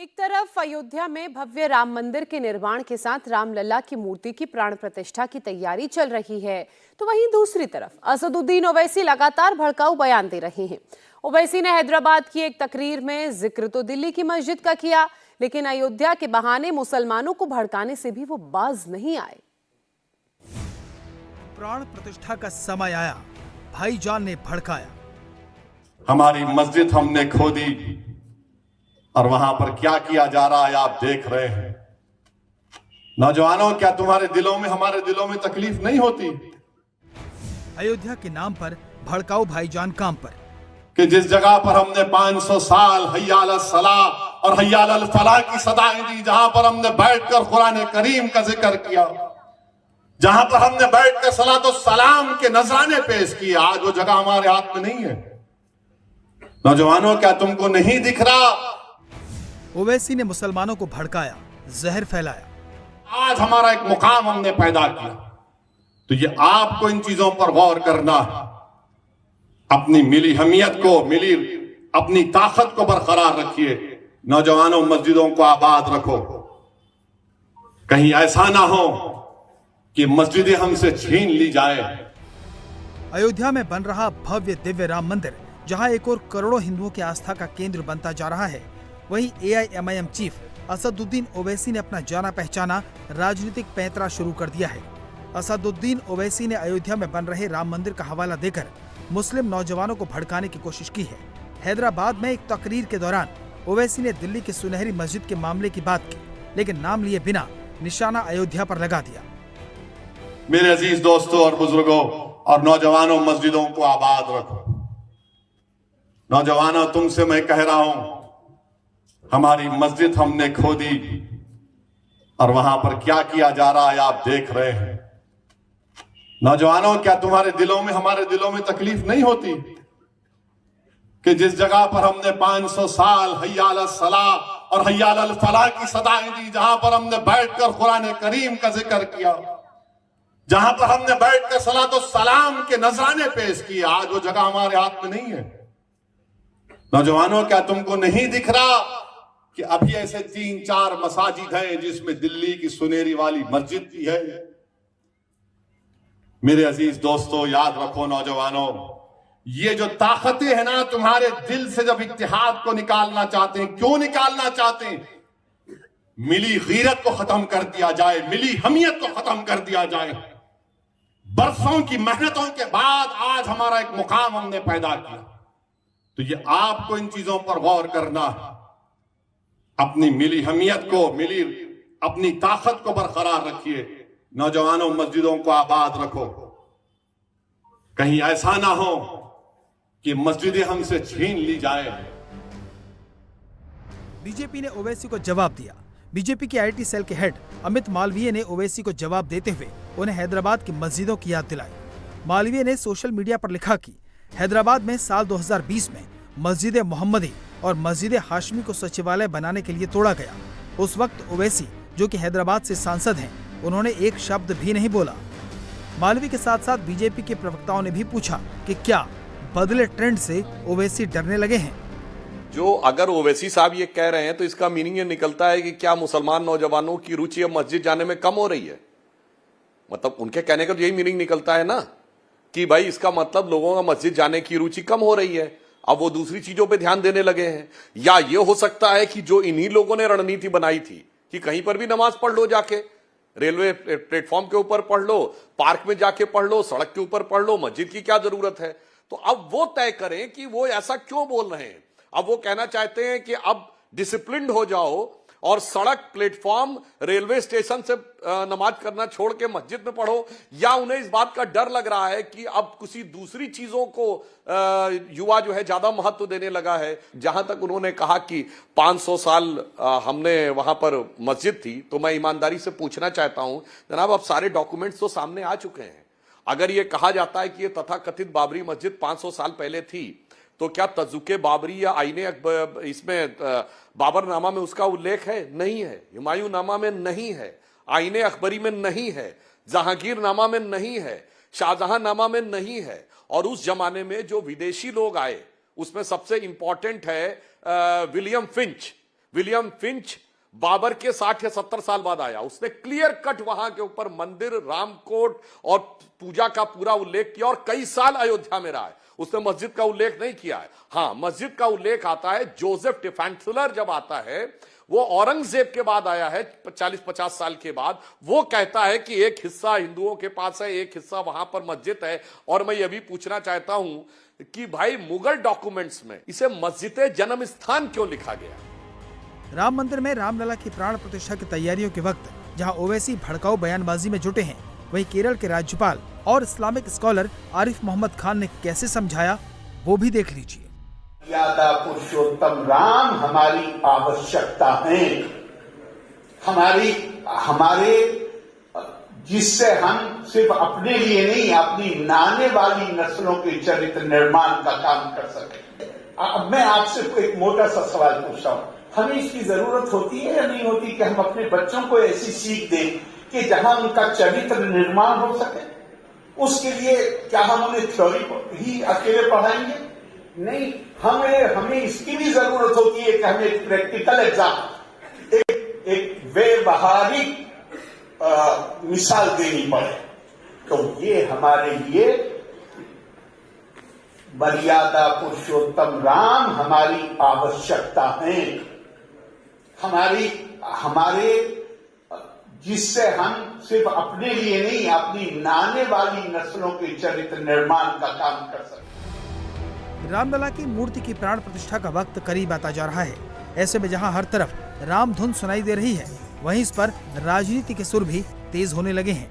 एक तरफ अयोध्या में भव्य राम मंदिर के निर्माण के साथ रामलला की मूर्ति की प्राण प्रतिष्ठा की तैयारी चल रही है, तो वहीं दूसरी तरफ असदुद्दीन ओवैसी लगातार भड़काऊ बयान दे रहे हैं। ओवैसी ने हैदराबाद की एक तकरीर में जिक्र तो दिल्ली की मस्जिद का किया, लेकिन अयोध्या के बहाने मुसलमानों को भड़काने से भी वो बाज नहीं आए। प्राण प्रतिष्ठा का समय आया, भाईजान ने भड़काया। हमारी मस्जिद हमने खो दी और वहां पर क्या किया जा रहा है आप देख रहे हैं। नौजवानों, क्या तुम्हारे दिलों में हमारे दिलों में तकलीफ नहीं होती? अयोध्या के नाम पर भड़काऊ भाईजान काम पर कि जिस जगह पर हमने 500 साल हय्या अल सलाह और हय्या अल फलाह की सदाएं दी, जहां पर हमने बैठकर कुरान करीम का जिक्र किया, जहां पर हमने बैठकर सलातो सलाम के नजराने पेश किए, आज वो जगह हमारे हाथ में नहीं है। नौजवानों, क्या तुमको नहीं दिख रहा? ओवैसी ने मुसलमानों को भड़काया, जहर फैलाया। आज हमारा एक मुकाम हमने पैदा किया, तो ये आपको इन चीजों पर गौर करना है। अपनी मिली हमियत को, मिली अपनी ताकत को बरकरार रखिए। नौजवानों, मस्जिदों को आबाद रखो। कहीं ऐसा ना हो कि मस्जिदें हमसे छीन ली जाए। अयोध्या में बन रहा भव्य दिव्य राम मंदिर, जहां एक और करोड़ों हिंदुओं की आस्था का केंद्र बनता जा रहा है, वहीं AIMIM चीफ असदुद्दीन ओवैसी ने अपना जाना पहचाना राजनीतिक पैंतरा शुरू कर दिया है। असदुद्दीन ओवैसी ने अयोध्या में बन रहे राम मंदिर का हवाला देकर मुस्लिम नौजवानों को भड़काने की कोशिश की है। हैदराबाद में एक तकरीर के दौरान ओवैसी ने दिल्ली की सुनहरी मस्जिद के मामले की बात की, लेकिन नाम लिए बिना निशाना अयोध्या पर लगा दिया। मेरे अजीज दोस्तों और बुजुर्गों और नौजवानों, मस्जिदों को आबाद रखो। नौजवानों, तुमसे मैं कह रहा हूं, हमारी मस्जिद हमने खो दी और वहां पर क्या किया जा रहा है आप देख रहे हैं। नौजवानों, क्या तुम्हारे दिलों में हमारे दिलों में तकलीफ नहीं होती कि जिस जगह पर हमने 500 साल हय्या अल सलाह और हय्या अल फलाह की सदाएं दी, जहां पर हमने बैठकर कुरान करीम का जिक्र किया, जहां पर हमने बैठकर सलातो सलाम के नजराने पेश किए, आज वो जगह हमारे हाथ में नहीं है। नौजवानों, क्या तुमको नहीं दिख रहा कि अभी ऐसे 3-4 मसाजिद हैं जिसमें दिल्ली की सुनेरी वाली मस्जिद भी है? मेरे अजीज दोस्तों, याद रखो नौजवानों, ये जो ताकतें हैं ना, तुम्हारे दिल से जब इत्तेहाद को निकालना चाहते हैं, क्यों निकालना चाहते हैं? मिली गीरत को खत्म कर दिया जाए, मिली हमियत को खत्म कर दिया जाए। बरसों की मेहनतों के बाद आज हमारा एक मुकाम हमने पैदा किया, तो ये आपको इन चीजों पर गौर करना है। अपनी मिली हमियत को, मिली अपनी ताकत को बरकरार रखिए। नौजवानों, मस्जिदों को आबाद रखो। कहीं ऐसा ना हो कि मस्जिदें हमसे छीन ली जाए। बीजेपी ने ओवैसी को जवाब दिया। बीजेपी के IT सेल के हेड अमित मालवीय ने ओवैसी को जवाब देते हुए उन्हें हैदराबाद की मस्जिदों की याद दिलाई। मालवीय ने सोशल मीडिया पर लिखा कि हैदराबाद में साल 2020 में मस्जिद मोहम्मदी और मस्जिद हाशमी को सचिवालय बनाने के लिए तोड़ा गया। उस वक्त ओवैसी, जो कि हैदराबाद से सांसद हैं, उन्होंने एक शब्द भी नहीं बोला। मालवी के साथ साथ बीजेपी के प्रवक्ताओं ने भी पूछा कि क्या बदले ट्रेंड से ओवैसी डरने लगे हैं। जो अगर ओवैसी साहब ये कह रहे हैं तो इसका मीनिंग ये निकलता है कि क्या मुसलमान नौजवानों की रुचि अब मस्जिद जाने में कम हो रही है? मतलब उनके कहने का तो यही मीनिंग निकलता है ना कि भाई इसका मतलब लोगों का मस्जिद जाने की रुचि कम हो रही है, अब वो दूसरी चीजों पे ध्यान देने लगे हैं। या ये हो सकता है कि जो इन्हीं लोगों ने रणनीति बनाई थी कि कहीं पर भी नमाज पढ़ लो, जाके रेलवे प्लेटफॉर्म के ऊपर पढ़ लो, पार्क में जाके पढ़ लो, सड़क के ऊपर पढ़ लो, मस्जिद की क्या जरूरत है? तो अब वो तय करें कि वो ऐसा क्यों बोल रहे हैं। अब वो कहना चाहते हैं कि अब डिसिप्लिन्ड हो जाओ और सड़क, प्लेटफॉर्म, रेलवे स्टेशन से नमाज करना छोड़ के मस्जिद में पढ़ो, या उन्हें इस बात का डर लग रहा है कि अब किसी दूसरी चीजों को युवा जो है ज्यादा महत्व देने लगा है। जहां तक उन्होंने कहा कि 500 साल हमने वहां पर मस्जिद थी, तो मैं ईमानदारी से पूछना चाहता हूं जनाब, अब सारे डॉक्यूमेंट्स तो सामने आ चुके हैं। अगर ये कहा जाता है कि ये तथाकथित बाबरी मस्जिद 500 साल पहले थी, तो क्या तजुके बाबरी या आईने इसमें बाबरनामा में उसका उल्लेख है? नहीं है। हुमायूं नामा में नहीं है, आईने अकबरी में नहीं है, जहांगीर नामा में नहीं है, शाहजहां नामा में नहीं है। और उस जमाने में जो विदेशी लोग आए उसमें सबसे इंपॉर्टेंट है William Finch, William Finch Babur के 60 या 70 साल बाद आया, उसने क्लियर कट वहां के ऊपर मंदिर, रामकोट और पूजा का पूरा उल्लेख किया और कई साल अयोध्या में रहा है। उसने मस्जिद का उल्लेख नहीं किया है। हां, मस्जिद का उल्लेख आता है जोसेफ डिफेंसलर जब आता है, वो औरंगजेब के बाद आया है 40-50 साल के बाद। वो कहता है कि एक हिस्सा हिंदुओं के पास है, एक हिस्सा वहां पर मस्जिद है। और मैं यह भी पूछना चाहता हूं कि भाई मुगल डॉक्यूमेंट्स में इसे मस्जिद जन्म स्थान क्यों लिखा गया? राम मंदिर में रामलला की प्राण प्रतिष्ठा की तैयारियों के वक्त जहां ओवैसी भड़काऊ बयानबाजी में जुटे हैं, वहीं केरल के राज्यपाल और इस्लामिक स्कॉलर आरिफ मोहम्मद खान ने कैसे समझाया, वो भी देख लीजिए। मर्यादा पुरुषोत्तम राम हमारी आवश्यकता है, हमारे जिससे हम सिर्फ अपने लिए नहीं, अपनी आने वाली नस्लों के चरित्र निर्माण का काम कर सके। अब मैं आपसे एक मोटा सा सवाल पूछता हूं, हमें इसकी जरूरत होती है या नहीं होती कि हम अपने बच्चों को ऐसी सीख दें कि जहां उनका चरित्र निर्माण हो सके? उसके लिए क्या हम उन्हें थ्योरी ही अकेले पढ़ाएंगे? नहीं, हमें इसकी भी जरूरत होती है कि हमें एक प्रैक्टिकल एग्जाम, एक व्यवहारिक मिसाल देनी पड़े। तो ये हमारे लिए मर्यादा पुरुषोत्तम राम हमारी आवश्यकता है, हमारे जिससे हम सिर्फ अपने लिए नहीं, अपनी आने वाली नस्लों के चरित्र निर्माण का काम कर सकते। रामलला की मूर्ति की प्राण प्रतिष्ठा का वक्त करीब आता जा रहा है। ऐसे में जहां हर तरफ राम धुन सुनाई दे रही है, वहीं इस पर राजनीति के सुर भी तेज होने लगे हैं।